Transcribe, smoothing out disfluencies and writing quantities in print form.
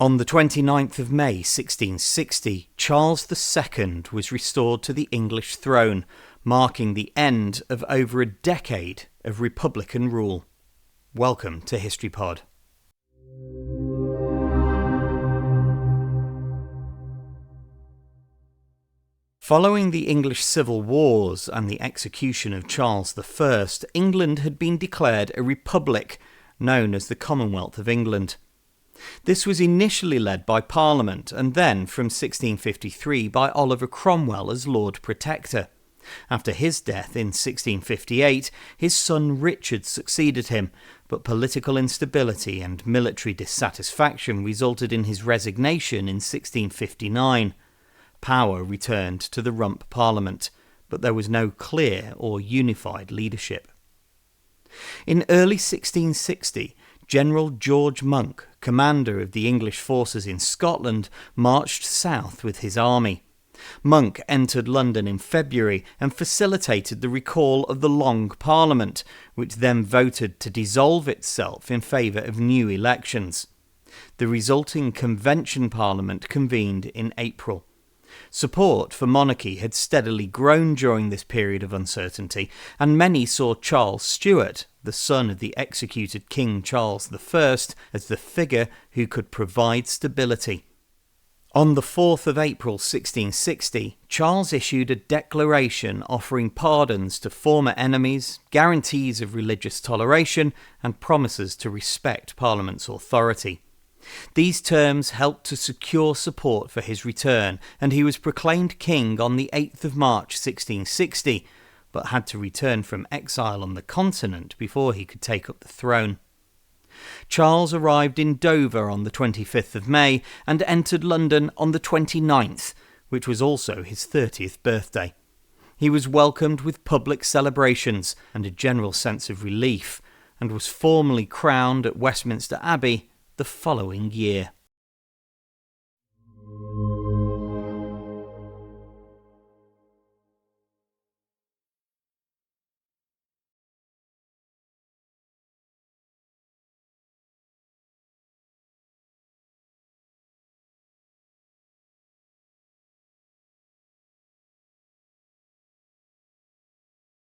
On the 29th of May 1660, Charles II was restored to the English throne, marking the end of over a decade of republican rule. Welcome to HistoryPod. Following the English civil wars and the execution of Charles I, England had been declared a republic known as the Commonwealth of England. This was initially led by Parliament and then, from 1653, by Oliver Cromwell as Lord Protector. After his death in 1658, his son Richard succeeded him, but political instability and military dissatisfaction resulted in his resignation in 1659. Power returned to the Rump Parliament, but there was no clear or unified leadership. In early 1660, General George Monck, commander of the English forces in Scotland, marched south with his army. Monck entered London in February and facilitated the recall of the Long Parliament, which then voted to dissolve itself in favour of new elections. The resulting Convention Parliament convened in April. Support for monarchy had steadily grown during this period of uncertainty, and many saw Charles Stuart, the son of the executed King Charles I, as the figure who could provide stability. On the 4th of April 1660, Charles issued a declaration offering pardons to former enemies, guarantees of religious toleration, and promises to respect Parliament's authority. These terms helped to secure support for his return, and he was proclaimed king on the 8th of March 1660, but had to return from exile on the continent before he could take up the throne. Charles arrived in Dover on the 25th of May and entered London on the 29th, which was also his 30th birthday. He was welcomed with public celebrations and a general sense of relief, and was formally crowned at Westminster Abbey the following year.